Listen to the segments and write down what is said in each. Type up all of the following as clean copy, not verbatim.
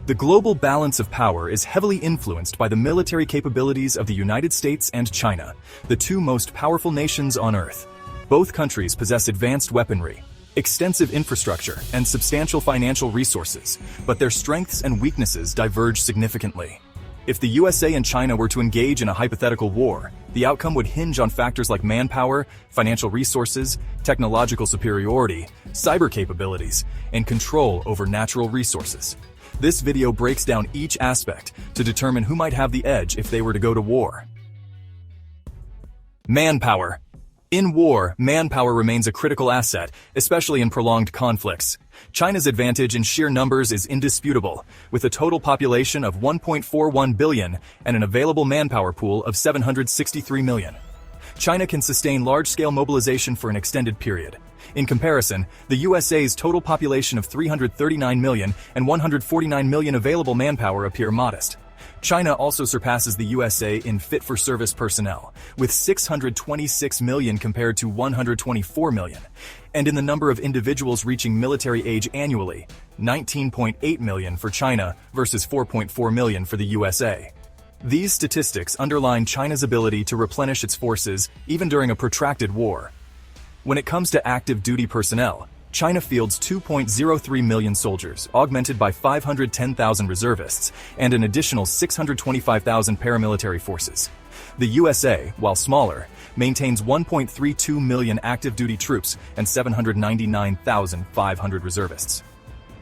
The global balance of power is heavily influenced by the military capabilities of the United States and China, the two most powerful nations on Earth. Both countries possess advanced weaponry, extensive infrastructure, and substantial financial resources, but their strengths and weaknesses diverge significantly. If the USA and China were to engage in a hypothetical war, the outcome would hinge on factors like manpower, financial resources, technological superiority, cyber capabilities, and control over natural resources. This video breaks down each aspect to determine who might have the edge if they were to go to war. Manpower. In war, manpower remains a critical asset, especially in prolonged conflicts. China's advantage in sheer numbers is indisputable, with a total population of 1.41 billion and an available manpower pool of 763 million. China can sustain large-scale mobilization for an extended period. In comparison, the USA's total population of 339 million and 149 million available manpower appear modest. China also surpasses the USA in fit-for-service personnel, with 626 million compared to 124 million, and in the number of individuals reaching military age annually, 19.8 million for China versus 4.4 million for the USA. These statistics underline China's ability to replenish its forces even during a protracted war. When it comes to active duty personnel, China fields 2.03 million soldiers, augmented by 510,000 reservists, and an additional 625,000 paramilitary forces. The USA, while smaller, maintains 1.32 million active duty troops and 799,500 reservists.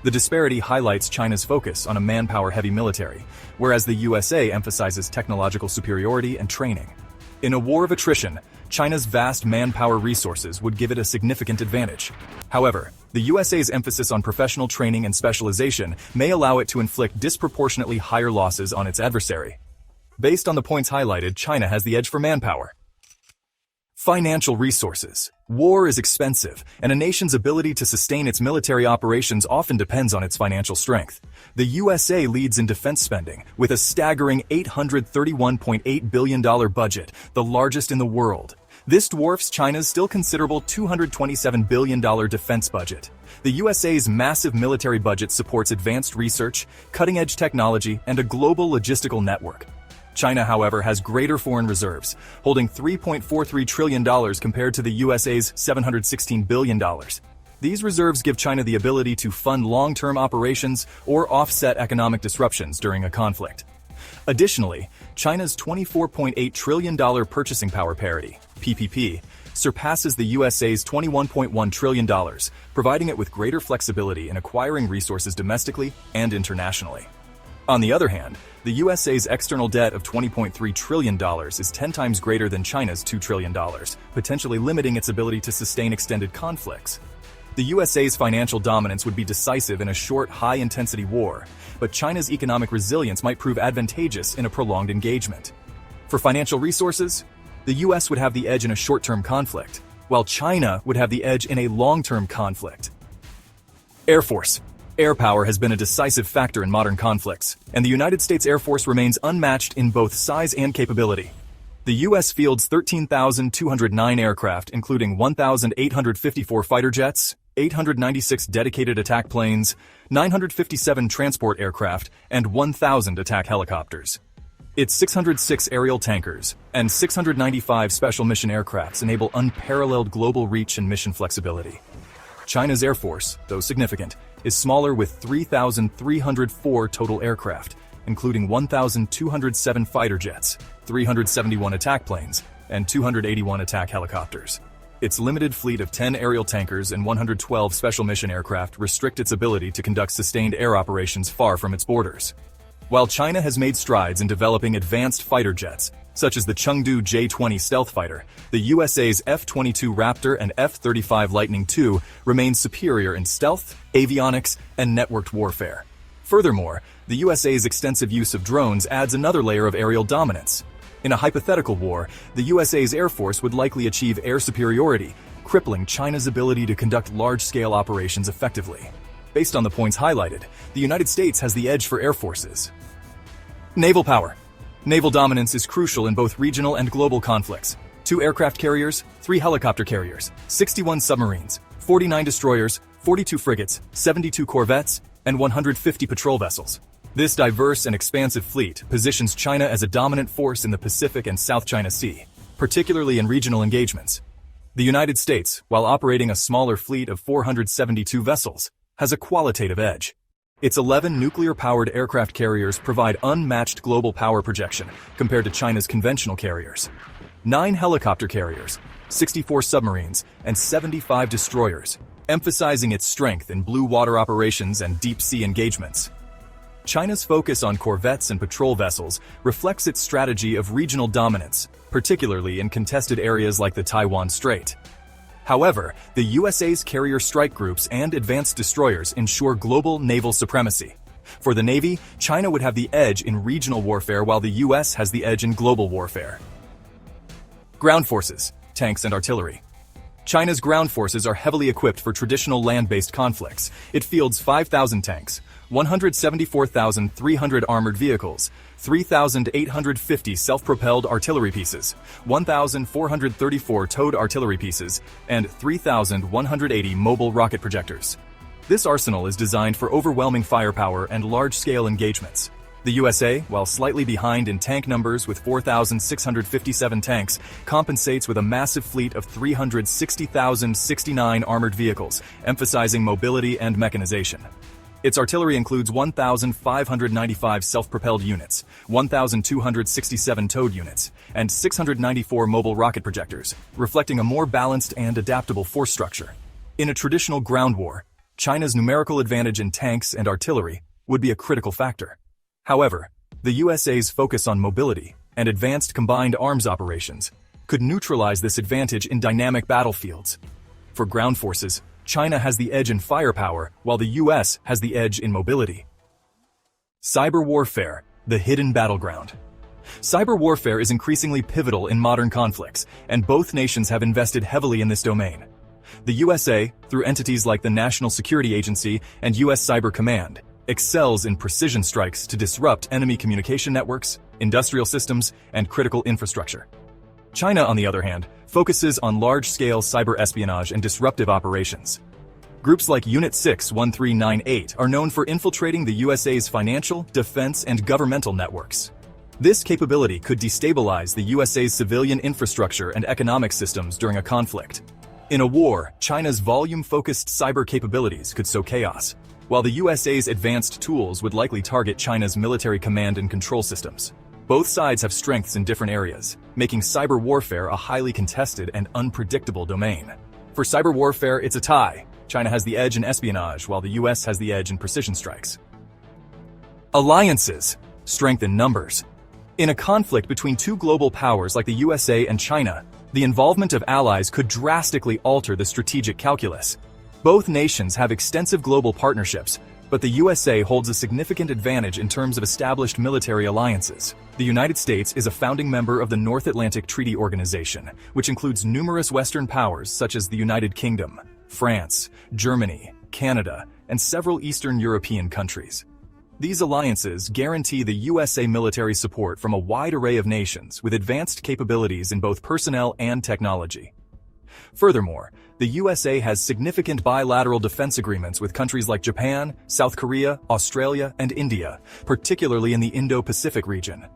The disparity highlights China's focus on a manpower-heavy military, whereas the USA emphasizes technological superiority and training. In a war of attrition, China's vast manpower resources would give it a significant advantage. However, the USA's emphasis on professional training and specialization may allow it to inflict disproportionately higher losses on its adversary. Based on the points highlighted, China has the edge for manpower. Financial resources. War is expensive, and a nation's ability to sustain its military operations often depends on its financial strength. The USA leads in defense spending, with a staggering $831.8 billion budget, the largest in the world. This dwarfs China's still considerable $227 billion defense budget. The USA's massive military budget supports advanced research, cutting-edge technology, and a global logistical network. China, however, has greater foreign reserves, holding $3.43 trillion compared to the USA's $716 billion. These reserves give China the ability to fund long-term operations or offset economic disruptions during a conflict. Additionally, China's $24.8 trillion purchasing power parity, PPP, surpasses the USA's $21.1 trillion, providing it with greater flexibility in acquiring resources domestically and internationally. On the other hand, the USA's external debt of $20.3 trillion is 10 times greater than China's $2 trillion, potentially limiting its ability to sustain extended conflicts. The USA's financial dominance would be decisive in a short, high-intensity war, but China's economic resilience might prove advantageous in a prolonged engagement. For financial resources, the US would have the edge in a short-term conflict, while China would have the edge in a long-term conflict. Air Force. Air power has been a decisive factor in modern conflicts, and the United States Air Force remains unmatched in both size and capability. The U.S. fields 13,209 aircraft, including 1,854 fighter jets, 896 dedicated attack planes, 957 transport aircraft, and 1,000 attack helicopters. Its 606 aerial tankers and 695 special mission aircrafts enable unparalleled global reach and mission flexibility. China's Air Force, though significant, is smaller with 3,304 total aircraft, including 1,207 fighter jets, 371 attack planes, and 281 attack helicopters. Its limited fleet of 10 aerial tankers and 112 special mission aircraft restrict its ability to conduct sustained air operations far from its borders. While China has made strides in developing advanced fighter jets, such as the Chengdu J-20 stealth fighter, the USA's F-22 Raptor and F-35 Lightning II remain superior in stealth, avionics, and networked warfare. Furthermore, the USA's extensive use of drones adds another layer of aerial dominance. In a hypothetical war, the USA's Air Force would likely achieve air superiority, crippling China's ability to conduct large-scale operations effectively. Based on the points highlighted, the United States has the edge for air forces. Naval power. Naval dominance is crucial in both regional and global conflicts. 2 aircraft carriers, 3 helicopter carriers, 61 submarines, 49 destroyers, 42 frigates, 72 corvettes, and 150 patrol vessels. This diverse and expansive fleet positions China as a dominant force in the Pacific and South China Sea, particularly in regional engagements. The United States, while operating a smaller fleet of 472 vessels, has a qualitative edge. Its 11 nuclear-powered aircraft carriers provide unmatched global power projection compared to China's conventional carriers. 9 helicopter carriers, 64 submarines, and 75 destroyers, emphasizing its strength in blue water operations and deep-sea engagements. China's focus on corvettes and patrol vessels reflects its strategy of regional dominance, particularly in contested areas like the Taiwan Strait. However, the USA's carrier strike groups and advanced destroyers ensure global naval supremacy. For the Navy, China would have the edge in regional warfare while the US has the edge in global warfare. Ground forces, tanks and artillery. China's ground forces are heavily equipped for traditional land-based conflicts. It fields 5,000 tanks, 174,300 armored vehicles, 3,850 self-propelled artillery pieces, 1,434 towed artillery pieces, and 3,180 mobile rocket projectors. This arsenal is designed for overwhelming firepower and large-scale engagements. The USA, while slightly behind in tank numbers with 4,657 tanks, compensates with a massive fleet of 360,069 armored vehicles, emphasizing mobility and mechanization. Its artillery includes 1,595 self-propelled units, 1,267 towed units, and 694 mobile rocket projectors, reflecting a more balanced and adaptable force structure. In a traditional ground war, China's numerical advantage in tanks and artillery would be a critical factor. However, the USA's focus on mobility and advanced combined arms operations could neutralize this advantage in dynamic battlefields. For ground forces, China has the edge in firepower, while the US has the edge in mobility. Cyber warfare, the hidden battleground. Cyber warfare is increasingly pivotal in modern conflicts, and both nations have invested heavily in this domain. The USA, through entities like the National Security Agency and US Cyber Command, excels in precision strikes to disrupt enemy communication networks, industrial systems, and critical infrastructure. China, on the other hand, focuses on large-scale cyber espionage and disruptive operations. Groups like Unit 61398 are known for infiltrating the USA's financial, defense, and governmental networks. This capability could destabilize the USA's civilian infrastructure and economic systems during a conflict. In a war, China's volume-focused cyber capabilities could sow chaos, while the USA's advanced tools would likely target China's military command and control systems. Both sides have strengths in different areas, making cyber warfare a highly contested and unpredictable domain. For cyber warfare, it's a tie. China has the edge in espionage, while the US has the edge in precision strikes. Alliances, strength in numbers. In a conflict between two global powers like the USA and China, the involvement of allies could drastically alter the strategic calculus. Both nations have extensive global partnerships, but the USA holds a significant advantage in terms of established military alliances. The United States is a founding member of the North Atlantic Treaty Organization, which includes numerous Western powers such as the United Kingdom, France, Germany, Canada, and several Eastern European countries. These alliances guarantee the USA military support from a wide array of nations with advanced capabilities in both personnel and technology. Furthermore, the USA has significant bilateral defense agreements with countries like Japan, South Korea, Australia, and India, particularly in the Indo-Pacific region.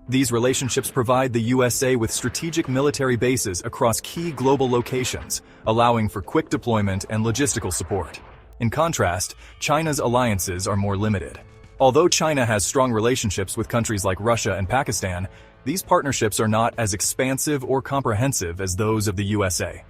These relationships provide the USA with strategic military bases across key global locations, allowing for quick deployment and logistical support. In contrast, China's alliances are more limited. Although China has strong relationships with countries like Russia and Pakistan, these partnerships are not as expansive or comprehensive as those of the USA.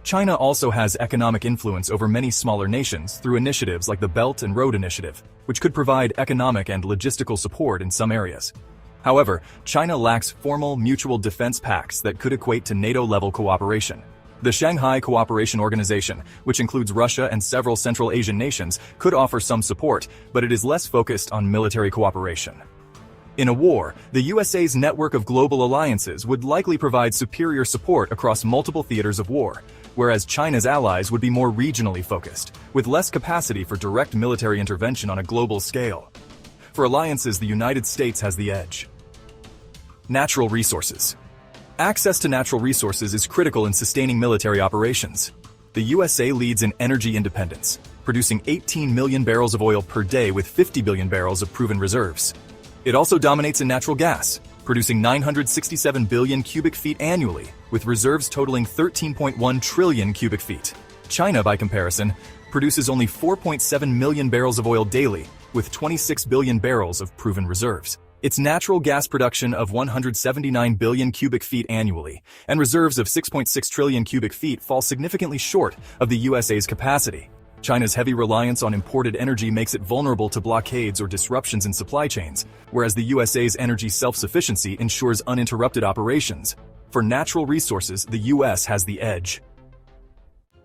China also has economic influence over many smaller nations through initiatives like the Belt and Road Initiative, which could provide economic and logistical support in some areas. However, China lacks formal mutual defense pacts that could equate to NATO-level cooperation. The Shanghai Cooperation Organization, which includes Russia and several Central Asian nations, could offer some support, but it is less focused on military cooperation. In a war, the USA's network of global alliances would likely provide superior support across multiple theaters of war, whereas China's allies would be more regionally focused, with less capacity for direct military intervention on a global scale. For alliances, the United States has the edge. Natural resources. Access to natural resources is critical in sustaining military operations. The USA leads in energy independence, producing 18 million barrels of oil per day with 50 billion barrels of proven reserves. It also dominates in natural gas, producing 967 billion cubic feet annually, with reserves totaling 13.1 trillion cubic feet. China, by comparison, produces only 4.7 million barrels of oil daily, with 26 billion barrels of proven reserves. Its natural gas production of 179 billion cubic feet annually and reserves of 6.6 trillion cubic feet fall significantly short of the USA's capacity. China's heavy reliance on imported energy makes it vulnerable to blockades or disruptions in supply chains, whereas the USA's energy self-sufficiency ensures uninterrupted operations. For natural resources, the US has the edge.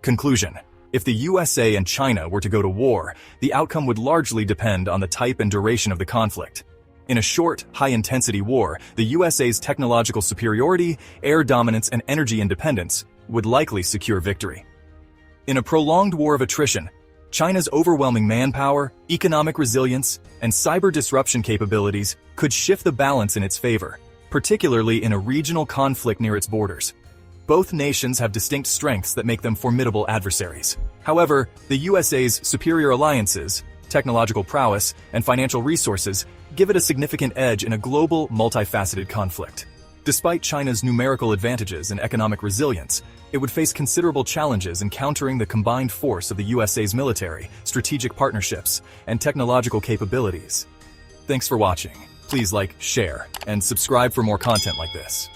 Conclusion: if the USA and China were to go to war, the outcome would largely depend on the type and duration of the conflict. In a short, high-intensity war, the USA's technological superiority, air dominance, and energy independence would likely secure victory. In a prolonged war of attrition, China's overwhelming manpower, economic resilience, and cyber disruption capabilities could shift the balance in its favor, particularly in a regional conflict near its borders. Both nations have distinct strengths that make them formidable adversaries. However, the USA's superior alliances, technological prowess, and financial resources give it a significant edge in a global, multifaceted conflict. Despite China's numerical advantages and economic resilience, it would face considerable challenges in countering the combined force of the USA's military, strategic partnerships, and technological capabilities. Thanks for watching. Please like, share, and subscribe for more content like this.